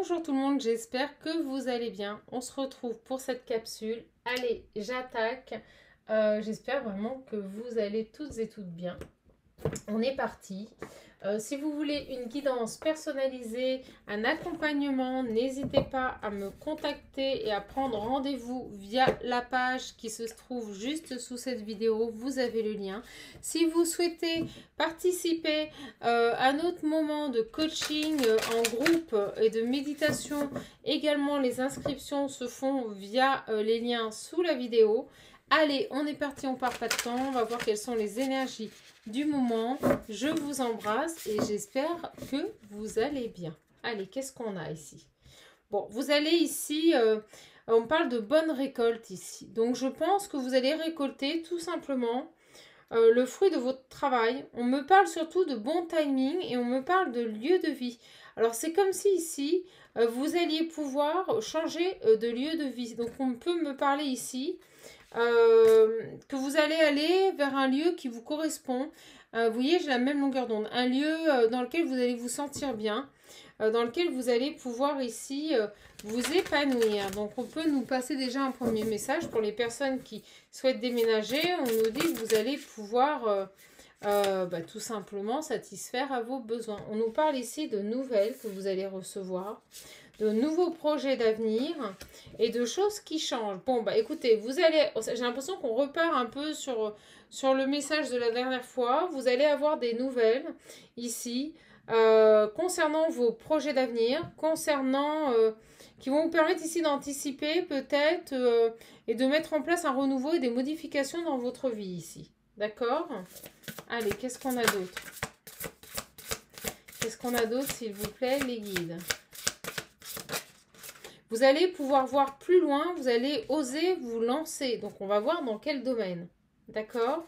Bonjour tout le monde, j'espère que vous allez bien. On se retrouve pour cette capsule. Allez, j'attaque. J'espère vraiment que vous allez toutes et toutes bien. On est parti. Si vous voulez une guidance personnalisée, un accompagnement, n'hésitez pas à me contacter et à prendre rendez-vous via la page qui se trouve juste sous cette vidéo. Vous avez le lien. Si vous souhaitez participer à notre moment de coaching en groupe et de méditation, également les inscriptions se font via les liens sous la vidéo. Allez, on est parti, on part pas de temps. On va voir quelles sont les énergies du moment. Je vous embrasse et j'espère que vous allez bien. Allez, qu'est-ce qu'on a ici? Bon, vous allez ici, on parle de bonne récolte ici. Donc, je pense que vous allez récolter tout simplement le fruit de votre travail. On me parle surtout de bon timing et on me parle de lieu de vie. Alors, c'est comme si ici, vous alliez pouvoir changer de lieu de vie. Donc, on peut me parler ici que vous allez aller vers un lieu qui vous correspond. Vous voyez, j'ai la même longueur d'onde. Un lieu dans lequel vous allez vous sentir bien, dans lequel vous allez pouvoir ici vous épanouir. Donc, on peut nous passer déjà un premier message pour les personnes qui souhaitent déménager. On nous dit que vous allez pouvoir tout simplement satisfaire à vos besoins. On nous parle ici de nouvelles que vous allez recevoir, de nouveaux projets d'avenir et de choses qui changent. Bon, bah écoutez, vous allez, j'ai l'impression qu'on repart un peu sur le message de la dernière fois. Vous allez avoir des nouvelles ici concernant vos projets d'avenir, concernant qui vont vous permettre ici d'anticiper peut-être et de mettre en place un renouveau et des modifications dans votre vie ici. D'accord? Allez, qu'est-ce qu'on a d'autre? Qu'est-ce qu'on a d'autre, s'il vous plaît, les guides? Vous allez pouvoir voir plus loin, vous allez oser vous lancer. Donc, on va voir dans quel domaine. D'accord?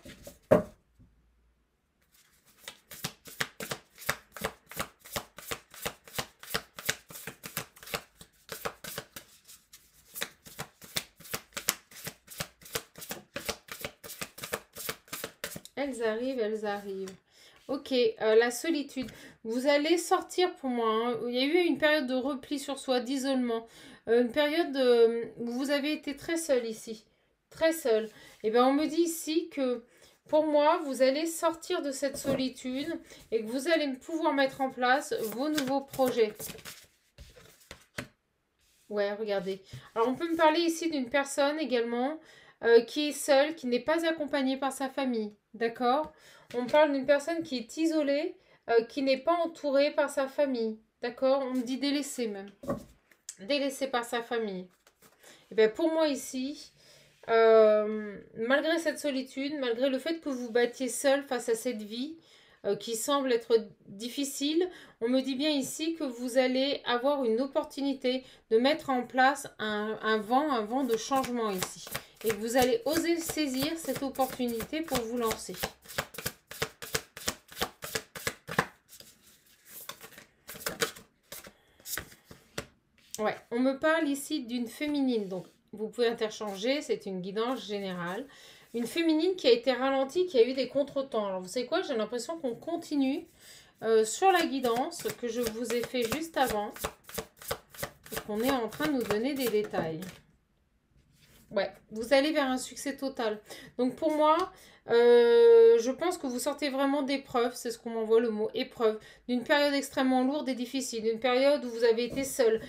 Elles arrivent, elles arrivent. Ok, la solitude. Vous allez sortir pour moi. Hein. Il y a eu une période de repli sur soi, d'isolement. Une période où vous avez été très seul ici. Très seul. Et bien, on me dit ici que pour moi, vous allez sortir de cette solitude et que vous allez pouvoir mettre en place vos nouveaux projets. Ouais, regardez. Alors, on peut me parler ici d'une personne également qui est seule, qui n'est pas accompagnée par sa famille. D'accord? On parle d'une personne qui est isolée, qui n'est pas entourée par sa famille. D'accord? On me dit délaissée même. Délaissée par sa famille. Et bien pour moi ici, malgré cette solitude, malgré le fait que vous battiez seul face à cette vie qui semble être difficile, on me dit bien ici que vous allez avoir une opportunité de mettre en place un vent de changement ici. Et que vous allez oser saisir cette opportunité pour vous lancer. Ouais, on me parle ici d'une féminine, donc vous pouvez interchanger, c'est une guidance générale. Une féminine qui a été ralentie, qui a eu des contretemps. Alors vous savez quoi, j'ai l'impression qu'on continue sur la guidance que je vous ai fait juste avant. Et qu'on est en train de nous donner des détails. Ouais, vous allez vers un succès total. Donc pour moi, je pense que vous sortez vraiment d'épreuve, c'est ce qu'on m'envoie le mot épreuve, d'une période extrêmement lourde et difficile, d'une période où vous avez été seul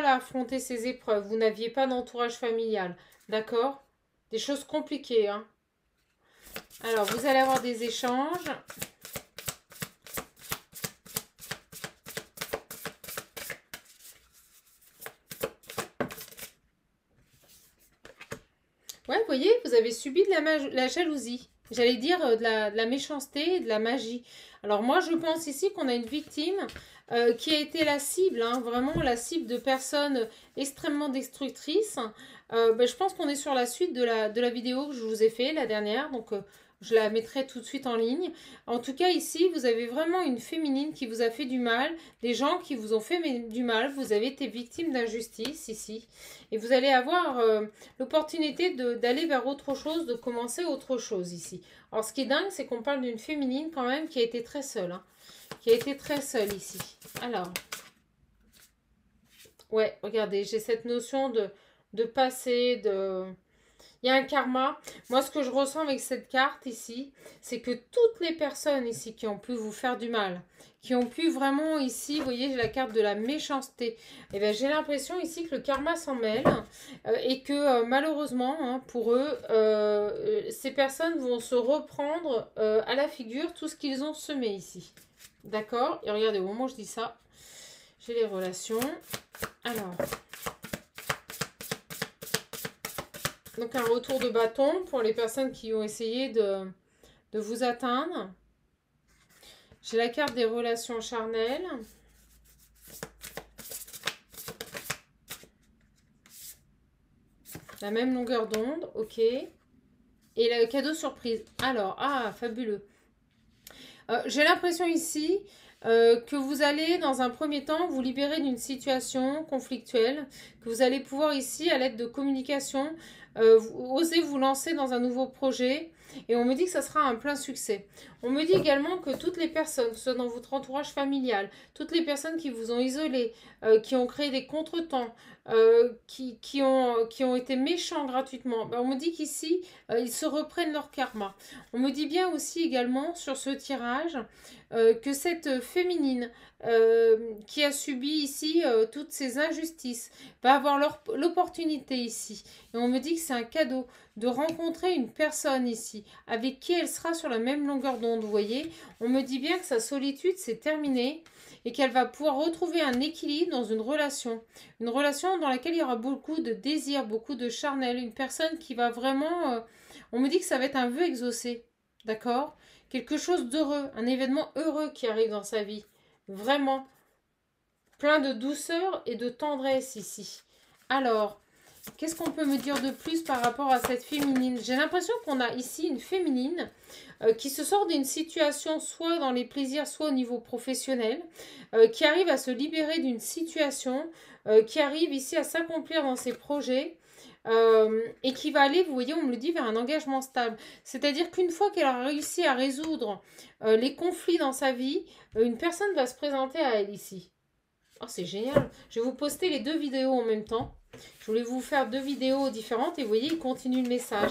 à affronter ces épreuves, vous n'aviez pas d'entourage familial, d'accord? Des choses compliquées, hein. Alors, vous allez avoir des échanges. Ouais, vous voyez, vous avez subi de la jalousie. J'allais dire de la méchanceté et de la magie. Alors moi, je pense ici qu'on a une victime qui a été la cible, hein, vraiment la cible de personnes extrêmement destructrices. Je pense qu'on est sur la suite de la vidéo que je vous ai fait, la dernière. Donc, je la mettrai tout de suite en ligne. En tout cas, ici, vous avez vraiment une féminine qui vous a fait du mal. Des gens qui vous ont fait du mal. Vous avez été victime d'injustice ici. Et vous allez avoir l'opportunité d'aller vers autre chose, de commencer autre chose ici. Alors, ce qui est dingue, c'est qu'on parle d'une féminine quand même qui a été très seule. Hein, qui a été très seule ici. Alors, Ouais, regardez, j'ai cette notion de passé, de... Il y a un karma. Moi, ce que je ressens avec cette carte ici, c'est que toutes les personnes ici qui ont pu vous faire du mal, qui ont pu vraiment ici, vous voyez, j'ai la carte de la méchanceté. Et bien, j'ai l'impression ici que le karma s'en mêle et que malheureusement, hein, pour eux, ces personnes vont se reprendre à la figure tout ce qu'ils ont semé ici. D'accord? Et regardez, au moment où je dis ça, j'ai les relations. Alors... Donc un retour de bâton pour les personnes qui ont essayé de vous atteindre. J'ai la carte des relations charnelles. La même longueur d'onde, ok. Et le cadeau surprise. Alors, ah, fabuleux. J'ai l'impression ici que vous allez, dans un premier temps, vous libérer d'une situation conflictuelle, que vous allez pouvoir ici, à l'aide de communication, oser vous lancer dans un nouveau projet. Et on me dit que ça sera un plein succès. On me dit également que toutes les personnes, que ce soit dans votre entourage familial, toutes les personnes qui vous ont isolé, qui ont créé des contretemps, qui ont été méchants gratuitement, ben on me dit qu'ici, ils se reprennent leur karma. On me dit bien aussi également sur ce tirage que cette féminine qui a subi ici toutes ces injustices va avoir l'opportunité ici. Et on me dit que c'est un cadeau de rencontrer une personne ici avec qui elle sera sur la même longueur d'onde, vous voyez. On me dit bien que sa solitude c'est terminé et qu'elle va pouvoir retrouver un équilibre dans une relation dans laquelle il y aura beaucoup de désir, beaucoup de charnel, une personne qui va vraiment... on me dit que ça va être un vœu exaucé, d'accord? Quelque chose d'heureux, un événement heureux qui arrive dans sa vie. Vraiment. Plein de douceur et de tendresse ici. Alors, qu'est-ce qu'on peut me dire de plus par rapport à cette féminine? J'ai l'impression qu'on a ici une féminine qui se sort d'une situation soit dans les plaisirs, soit au niveau professionnel, qui arrive à se libérer d'une situation, qui arrive ici à s'accomplir dans ses projets. Et qui va aller, vous voyez, on me le dit, vers un engagement stable. C'est-à-dire qu'une fois qu'elle a réussi à résoudre les conflits dans sa vie, une personne va se présenter à elle ici. Oh, c'est génial. Je vais vous poster les deux vidéos en même temps. Je voulais vous faire deux vidéos différentes et vous voyez, il continue le message.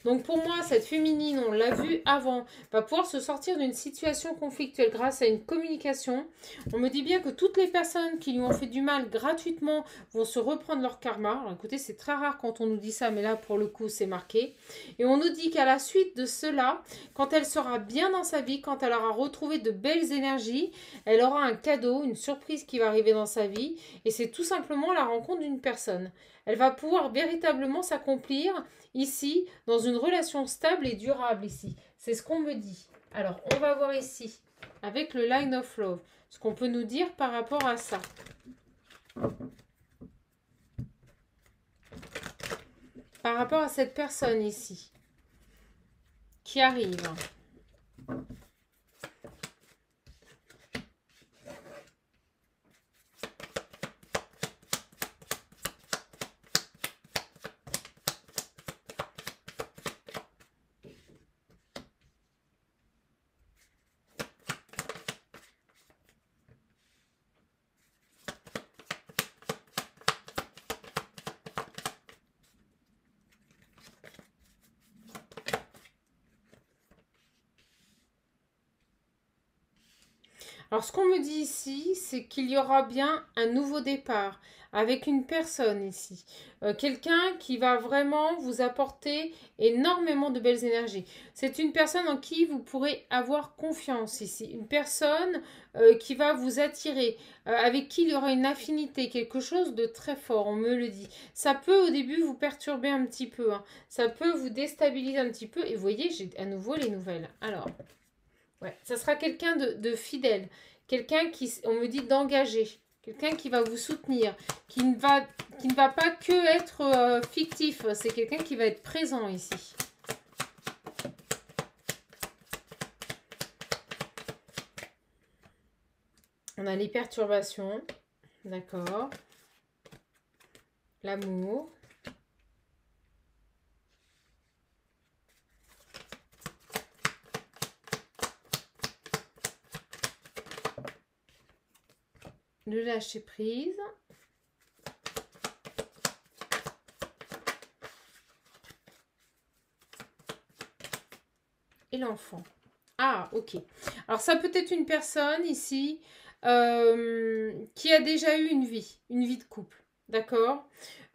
Donc pour moi, cette féminine, on l'a vu avant, va pouvoir se sortir d'une situation conflictuelle grâce à une communication. On me dit bien que toutes les personnes qui lui ont fait du mal gratuitement vont se reprendre leur karma. Alors écoutez, c'est très rare quand on nous dit ça, mais là pour le coup, c'est marqué. Et on nous dit qu'à la suite de cela, quand elle sera bien dans sa vie, quand elle aura retrouvé de belles énergies, elle aura un cadeau, une surprise qui va arriver dans sa vie. Et c'est tout simplement la rencontre d'une personne. Elle va pouvoir véritablement s'accomplir ici dans une relation stable et durable ici. C'est ce qu'on me dit. Alors, on va voir ici avec le Line of Love ce qu'on peut nous dire par rapport à ça. Par rapport à cette personne ici qui arrive. Alors, ce qu'on me dit ici, c'est qu'il y aura bien un nouveau départ avec une personne ici. Quelqu'un qui va vraiment vous apporter énormément de belles énergies. C'est une personne en qui vous pourrez avoir confiance ici. Une personne qui va vous attirer, avec qui il y aura une affinité, quelque chose de très fort, on me le dit. Ça peut au début vous perturber un petit peu. Hein. Ça peut vous déstabiliser un petit peu. Et vous voyez, j'ai à nouveau les nouvelles. Alors... ouais, ça sera quelqu'un de fidèle, quelqu'un qui, on me dit, d'engagé, quelqu'un qui va vous soutenir, qui ne va pas que être fictif, c'est quelqu'un qui va être présent ici. On a les perturbations, d'accord, l'amour. Le lâcher prise. et l'enfant. Ah, ok. Alors, ça peut être une personne ici qui a déjà eu une vie de couple. D'accord?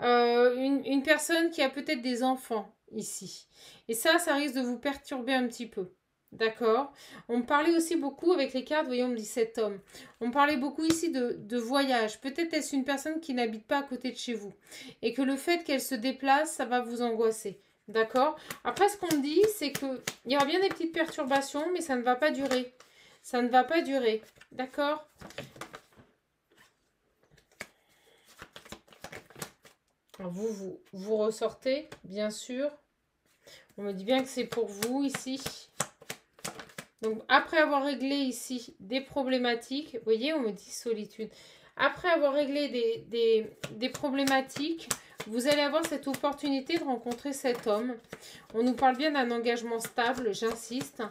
Une personne qui a peut-être des enfants ici. Et ça risque de vous perturber un petit peu. D'accord? On me parlait aussi beaucoup avec les cartes, voyons, on me dit cet homme. On me parlait beaucoup ici de voyage. Peut-être est-ce une personne qui n'habite pas à côté de chez vous. Et que le fait qu'elle se déplace, ça va vous angoisser. D'accord? Après, ce qu'on me dit, c'est qu'il y aura bien des petites perturbations, mais ça ne va pas durer. Ça ne va pas durer. D'accord? Vous ressortez, bien sûr. On me dit bien que c'est pour vous ici. Donc, après avoir réglé ici des problématiques, vous voyez, on me dit solitude. Après avoir réglé des problématiques, vous allez avoir cette opportunité de rencontrer cet homme. On nous parle bien d'un engagement stable, j'insiste.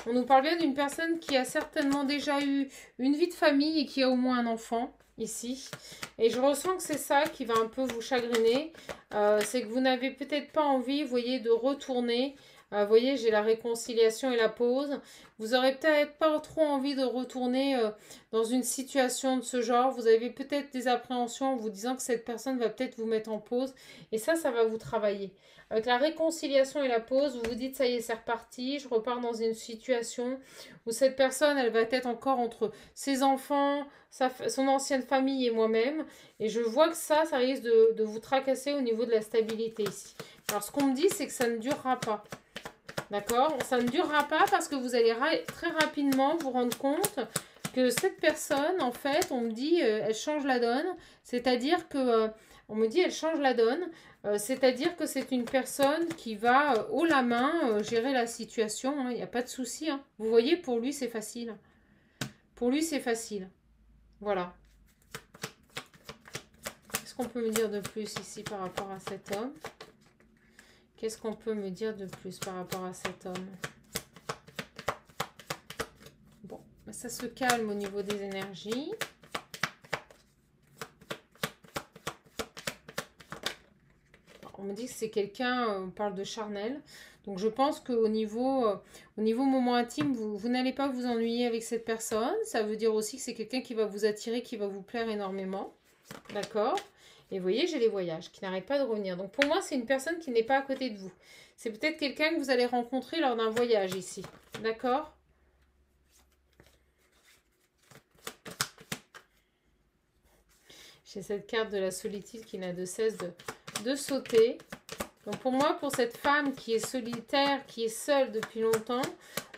On nous parle bien d'une personne qui a certainement déjà eu une vie de famille et qui a au moins un enfant. Ici, et je ressens que c'est ça qui va un peu vous chagriner, c'est que vous n'avez peut-être pas envie, vous voyez, de retourner, vous voyez, j'ai la réconciliation et la pause, vous aurez peut-être pas trop envie de retourner dans une situation de ce genre, vous avez peut-être des appréhensions en vous disant que cette personne va peut-être vous mettre en pause, et ça va vous travailler. Avec la réconciliation et la pause, vous vous dites, ça y est, c'est reparti, je repars dans une situation où cette personne, elle va être encore entre ses enfants, son ancienne famille et moi-même. Et je vois que ça risque de vous tracasser au niveau de la stabilité ici. Alors, ce qu'on me dit, c'est que ça ne durera pas. D'accord? Ça ne durera pas parce que vous allez très rapidement vous rendre compte que cette personne, en fait, on me dit, elle change la donne. C'est-à-dire que, on me dit, elle change la donne. C'est-à-dire que c'est une personne qui va haut la main gérer la situation. Il n'y a pas de souci. Hein. Vous voyez, pour lui, c'est facile. Pour lui, c'est facile. Voilà. Qu'est-ce qu'on peut me dire de plus ici par rapport à cet homme? Qu'est-ce qu'on peut me dire de plus par rapport à cet homme? Bon, ça se calme au niveau des énergies. On me dit que c'est quelqu'un, on parle de charnel. Donc je pense qu'au niveau, moment intime, vous n'allez pas vous ennuyer avec cette personne. Ça veut dire aussi que c'est quelqu'un qui va vous attirer, qui va vous plaire énormément. D'accord? Et vous voyez, j'ai les voyages qui n'arrêtent pas de revenir. Donc pour moi, c'est une personne qui n'est pas à côté de vous. C'est peut-être quelqu'un que vous allez rencontrer lors d'un voyage ici. D'accord? J'ai cette carte de la solitude qui n'a de cesse de sauter. Donc pour moi, pour cette femme qui est solitaire, qui est seule depuis longtemps,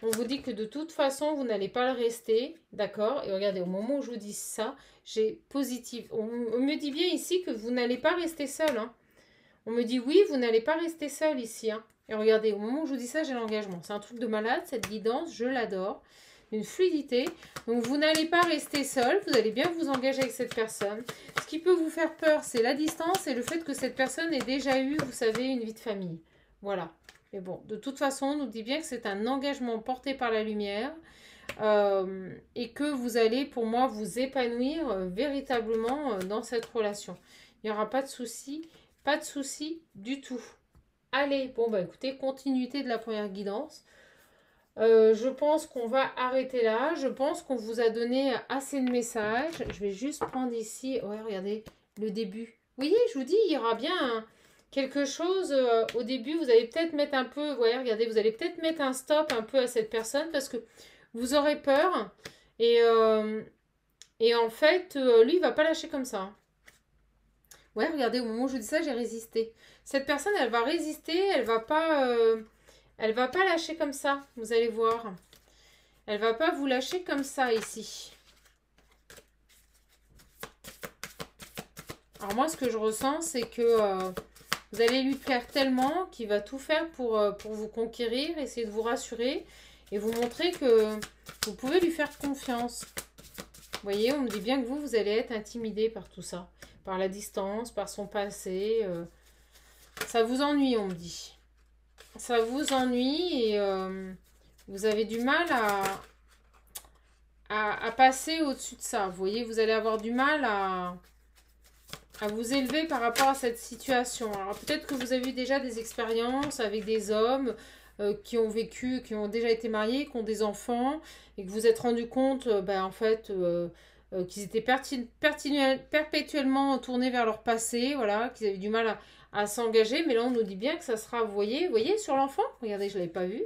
on vous dit que de toute façon, vous n'allez pas le rester, d'accord? Et regardez, au moment où je vous dis ça, j'ai positif. On me dit bien ici que vous n'allez pas rester seul. Hein. On me dit oui, vous n'allez pas rester seul ici. Hein. Et regardez, au moment où je vous dis ça, j'ai l'engagement. C'est un truc de malade, cette guidance, je l'adore. Une fluidité. Donc vous n'allez pas rester seul, vous allez bien vous engager avec cette personne. Ce qui peut vous faire peur, c'est la distance et le fait que cette personne ait déjà eu, vous savez, une vie de famille. Voilà. Mais bon, de toute façon, on nous dit bien que c'est un engagement porté par la lumière et que vous allez, pour moi, vous épanouir véritablement dans cette relation. Il n'y aura pas de souci du tout. Allez, bon bah écoutez, continuité de la première guidance. Je pense qu'on va arrêter là. Je pense qu'on vous a donné assez de messages. Je vais juste prendre ici. Ouais, regardez le début. Vous voyez, je vous dis, il y aura bien quelque chose au début. Vous allez peut-être mettre un peu. Ouais, regardez, vous allez peut-être mettre un stop un peu à cette personne parce que vous aurez peur. Et en fait, lui, il va pas lâcher comme ça. Ouais, regardez, au moment où je dis ça, j'ai résisté. Cette personne, elle va résister. Elle va pas lâcher comme ça, vous allez voir. Elle va pas vous lâcher comme ça ici. Alors moi, ce que je ressens, c'est que vous allez lui plaire tellement qu'il va tout faire pour vous conquérir, essayer de vous rassurer et vous montrer que vous pouvez lui faire confiance. Vous voyez, on me dit bien que vous allez être intimidé par tout ça. Par la distance, par son passé. Ça vous ennuie, on me dit. Ça vous ennuie et vous avez du mal à passer au-dessus de ça. Vous voyez, vous allez avoir du mal à vous élever par rapport à cette situation. Alors peut-être que vous avez eu déjà des expériences avec des hommes qui ont vécu, qui ont déjà été mariés, qui ont des enfants, et que vous vous êtes rendu compte, en fait, qu'ils étaient perpétuellement tournés vers leur passé, voilà, qu'ils avaient du mal à s'engager. Mais là, on nous dit bien que ça sera, vous voyez, sur l'enfant, regardez, je ne l'avais pas vu.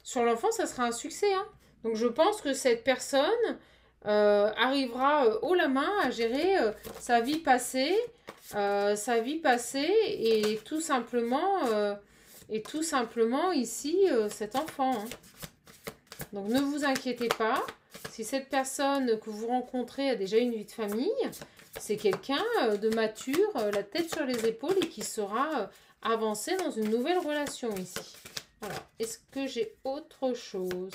Sur l'enfant, ça sera un succès, hein. Donc, je pense que cette personne arrivera haut la main à gérer sa vie passée, et tout simplement ici, cet enfant, hein. Donc, ne vous inquiétez pas. Si cette personne que vous rencontrez a déjà une vie de famille, c'est quelqu'un de mature, la tête sur les épaules et qui saura avancer dans une nouvelle relation ici. Voilà. Est-ce que j'ai autre chose?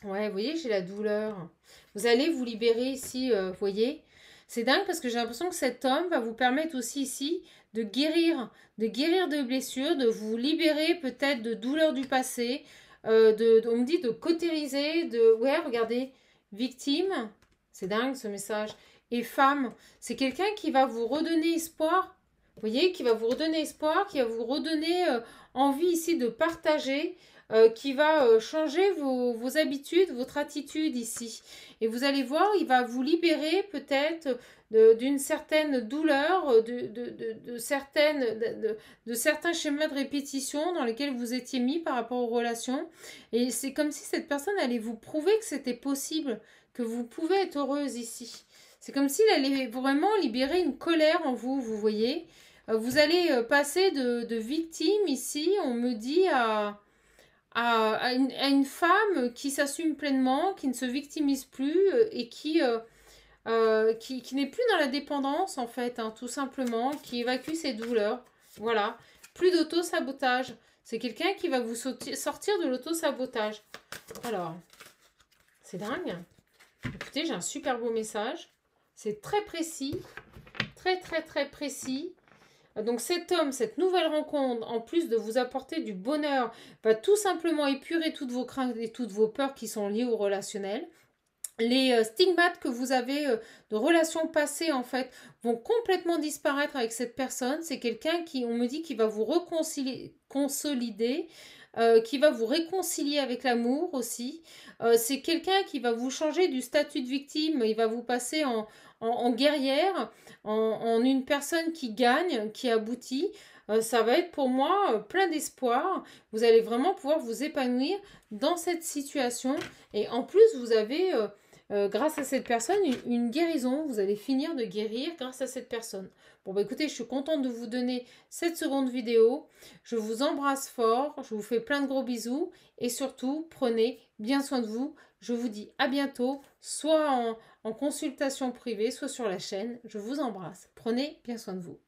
Ouais, vous voyez, j'ai la douleur. Vous allez vous libérer ici, vous voyez. C'est dingue parce que j'ai l'impression que cet homme va vous permettre aussi ici de guérir de blessures, de vous libérer peut-être de douleurs du passé, on me dit de cautériser, ouais, regardez, victime, c'est dingue ce message, et femme, c'est quelqu'un qui va vous redonner espoir, vous voyez, qui va vous redonner espoir, qui va vous redonner envie ici de partager, qui va changer vos habitudes, votre attitude ici. Et vous allez voir, il va vous libérer peut-être d'une certaine douleur, de certains schémas de répétition dans lesquels vous étiez mis par rapport aux relations. Et c'est comme si cette personne allait vous prouver que c'était possible, que vous pouvez être heureuse ici. C'est comme s'il allait vraiment libérer une colère en vous, vous voyez. Vous allez passer de victime ici, on me dit, à une femme qui s'assume pleinement, qui ne se victimise plus et qui n'est plus dans la dépendance en fait, hein, tout simplement, qui évacue ses douleurs. Voilà, plus d'auto-sabotage. C'est quelqu'un qui va vous sortir de l'auto-sabotage. Alors, c'est dingue. Écoutez, j'ai un super beau message. C'est très précis, très très très précis. Donc cet homme, cette nouvelle rencontre, en plus de vous apporter du bonheur, va tout simplement épurer toutes vos craintes et toutes vos peurs qui sont liées au relationnel. Les stigmates que vous avez de relations passées, en fait, vont complètement disparaître avec cette personne. C'est quelqu'un qui, on me dit, qui va vous consolider, qui va vous réconcilier avec l'amour aussi. C'est quelqu'un qui va vous changer du statut de victime. Il va vous passer en guerrière, en une personne qui gagne, qui aboutit. Ça va être pour moi plein d'espoir. Vous allez vraiment pouvoir vous épanouir dans cette situation. Et en plus, vous avez, grâce à cette personne, une guérison. Vous allez finir de guérir grâce à cette personne. Bon, bah écoutez, je suis contente de vous donner cette seconde vidéo. Je vous embrasse fort. Je vous fais plein de gros bisous. Et surtout, prenez bien soin de vous. Je vous dis à bientôt, soit en consultation privée, soit sur la chaîne. Je vous embrasse. Prenez bien soin de vous.